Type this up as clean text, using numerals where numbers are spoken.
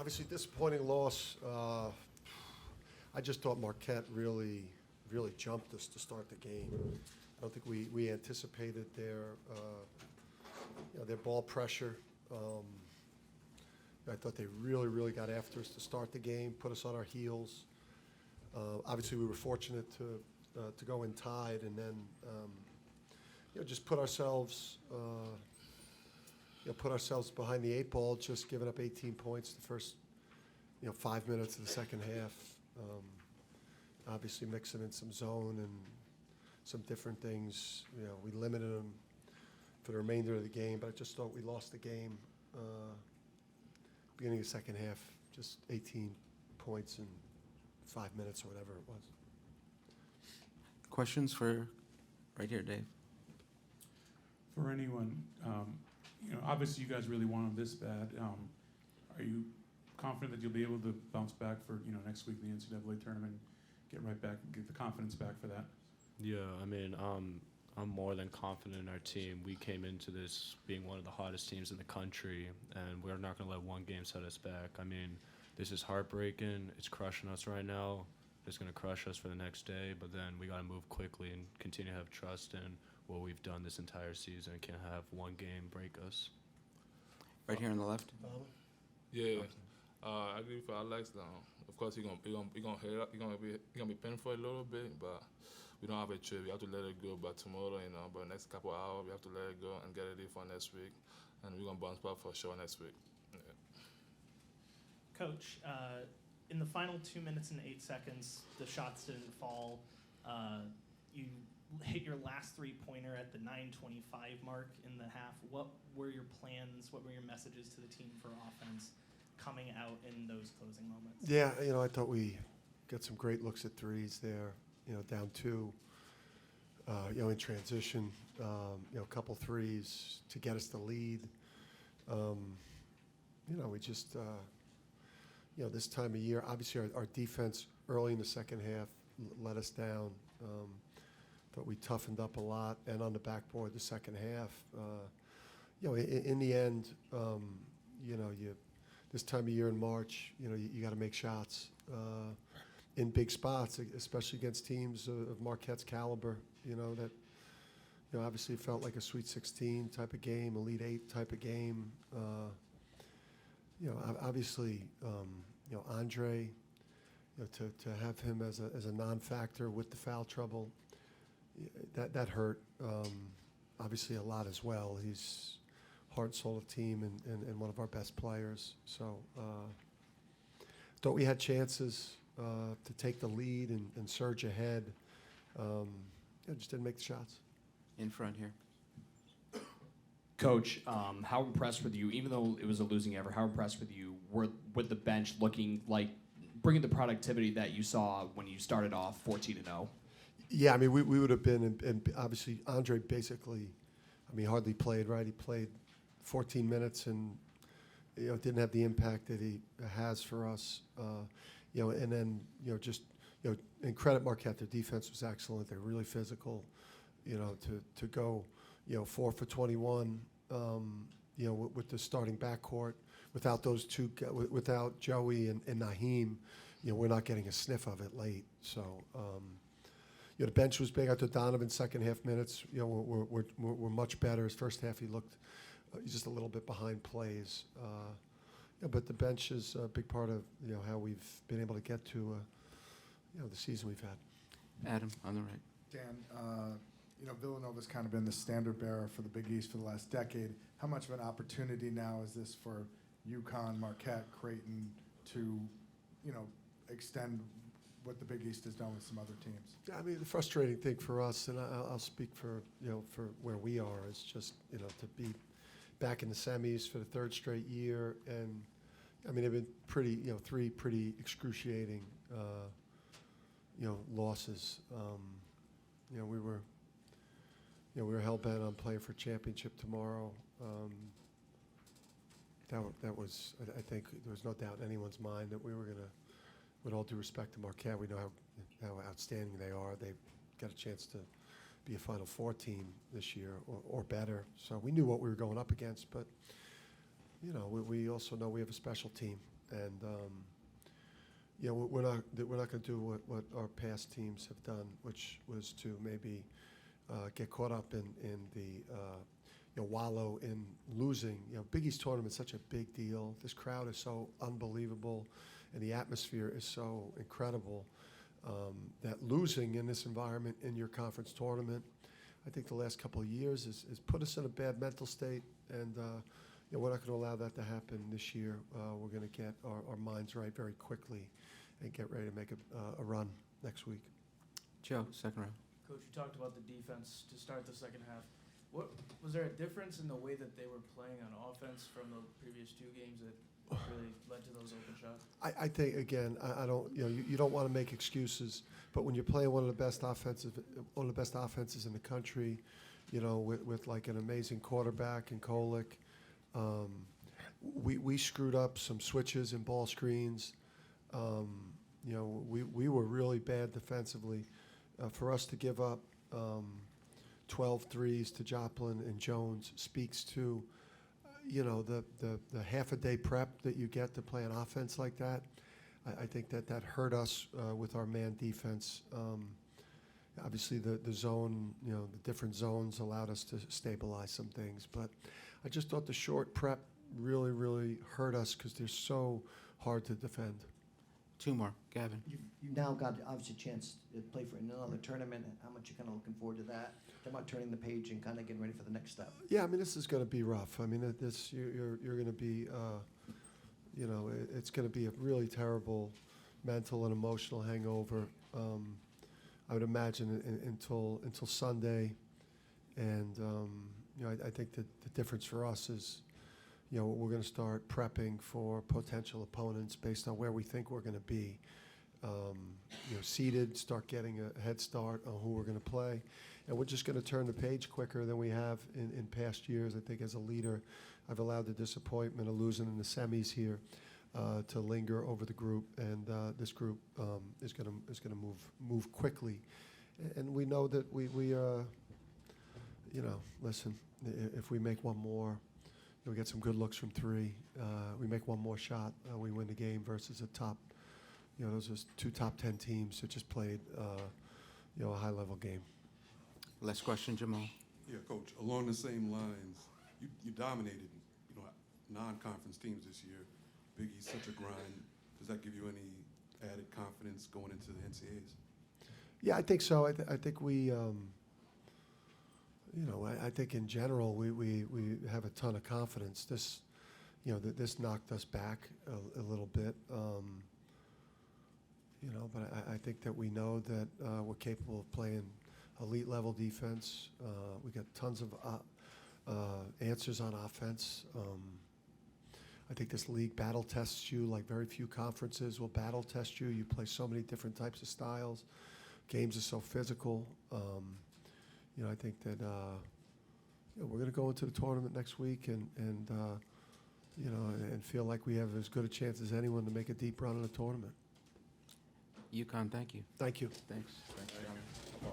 Obviously, disappointing loss. I just thought Marquette really jumped us to start the game. I don't think we anticipated their ball pressure. I thought they really got after us to start the game, put us on our heels. Obviously, we were fortunate to go in tied, and then just put ourselves behind the 8 ball, just giving up 18 points the first 5 minutes of the second half. Obviously, mixing in some zone and some different things. We limited them for the remainder of the game, but I just thought we lost the game. Beginning of the second half, just 18 points in 5 minutes or whatever it was. Questions for right here, Dave? For anyone, obviously you guys really want them this bad. Are you confident that you'll be able to bounce back for next week in the NCAA tournament, get right back, get the confidence back for that? Yeah, I mean, I'm more than confident in our team. We came into this being one of the hottest teams in the country, and we're not going to let one game set us back. I mean, this is heartbreaking. It's crushing us right now. It's going to crush us for the next day, but then we got to move quickly and continue to have trust in what we've done this entire season. Can't have one game break us. Right here on the left. Yeah, I agree with Alex. Of course, he's gonna be painful a little bit, but we don't have a choice. We have to let it go. But tomorrow, but next couple of hours, we have to let it go and get ready for next week, and we're gonna bounce back for sure next week. Yeah. Coach, in the final 2 minutes and 8 seconds, the shots didn't fall. You hit your last three-pointer at the 9:25 mark in the half. What were your plans? What were your messages to the team for offense coming out in those closing moments? Yeah, I thought we got some great looks at threes there. Down 2. In transition. A couple threes to get us the lead. We just. This time of year, obviously our defense early in the second half let us down. But we toughened up a lot, and on the backboard the second half. In the end, this time of year in March, you got to make shots in big spots, especially against teams of Marquette's caliber. That obviously felt like a Sweet 16 type of game, Elite 8 type of game. Obviously, Andre, to have him as a non-factor with the foul trouble, that hurt. Obviously, a lot as well. He's heart and soul of the team and one of our best players. So, thought we had chances to take the lead and surge ahead. Just didn't make the shots. In front here. Coach, how impressed with you, even though it was a losing effort, how impressed with you were with the bench looking like bringing the productivity that you saw when you started off 14-0? Yeah, I mean, we would have been, and obviously Andre basically, hardly played, right? He played 14 minutes and, didn't have the impact that he has for us. And then, and credit Marquette, their defense was excellent. They're really physical, to go, 4 for 21, with the starting backcourt. Without those two, without Joey and Naheem, we're not getting a sniff of it late. So, the bench was big. I thought Donovan's second half minutes, were much better. His first half, he looked just a little bit behind plays. But the bench is a big part of how we've been able to get to the season we've had. Adam, on the right. Dan, Villanova's kind of been the standard bearer for the Big East for the last decade. How much of an opportunity now is this for UConn, Marquette, Creighton to, extend what the Big East has done with some other teams? Yeah, the frustrating thing for us, and I'll speak for for where we are, is just to be back in the semis for the third straight year, and they've been pretty 3 pretty excruciating losses. We were hell bent on playing for championship tomorrow. That was, I think, there was no doubt in anyone's mind that we were going to, with all due respect to Marquette, we know how outstanding they are. They've got a chance to be a Final Four team this year or better. So we knew what we were going up against, but we also know we have a special team, And you know, we're not going to do what our past teams have done, which was to maybe get caught up in the wallow in losing. You know, Big East tournament's such a big deal. This crowd is so unbelievable, and the atmosphere is so incredible. That losing in this environment in your conference tournament, I think the last couple of years has put us in a bad mental state, and you know, we're not going to allow that to happen this year. We're going to get our minds right very quickly and get ready to make a run next week. Joe, second round. Coach, you talked about the defense to start the second half. What was there a difference in the way that they were playing on offense from the previous two games that really led to those open shots? I think, again, I don't, you know, you don't want to make excuses, but when you're playing one of the best offenses in the country, you know, with like an amazing quarterback in Kolick, we screwed up some switches and ball screens. You know, we were really bad defensively. For us to give up 12 threes to Joplin and Jones speaks to, you know, the half a day prep that you get to play an offense like that. I think that hurt us with our man defense. Obviously, the zone, you know, the different zones allowed us to stabilize some things. But I just thought the short prep really hurt us because they're so hard to defend. Two more. Gavin. You've now got obviously a chance to play for another tournament. How much you kind of looking forward to that? Talking about turning the page and kind of getting ready for the next step. Yeah, I mean, this is going to be rough. I mean, you're going to be, you know, it's going to be a really terrible mental and emotional hangover. I would imagine until Sunday, and you know, I think that the difference for us is, you know, we're going to start prepping for potential opponents based on where we think we're going to be. You know, seeded, start getting a head start on who we're going to play. And we're just going to turn the page quicker than we have in past years. I think as a leader, I've allowed the disappointment of losing in the semis here to linger over the group. And this group is going to move quickly. And we know that we you know, listen, if we make one more, we get some good looks from three. We make one more shot, we win the game versus a top, you know, those are two top 10 teams that just played, you know, a high-level game. Last question, Jamal. Yeah, Coach, along the same lines, you dominated, you know, non-conference teams this year. Big East, such a grind. Does that give you any added confidence going into the NCAAs? Yeah, I think so. I think we, you know, I think in general we have a ton of confidence. This, you know, this knocked us back a little bit. You know, but I think that we know that we're capable of playing elite level defense. We got tons of answers on offense. I think this league battle tests you like very few conferences will battle test you. You play so many different types of styles. Games are so physical. You know, I think that you know, we're going to go into the tournament next week and you know, and feel like we have as good a chance as anyone to make a deep run in the tournament. UConn, thank you. Thank you. Thanks. Thanks, John.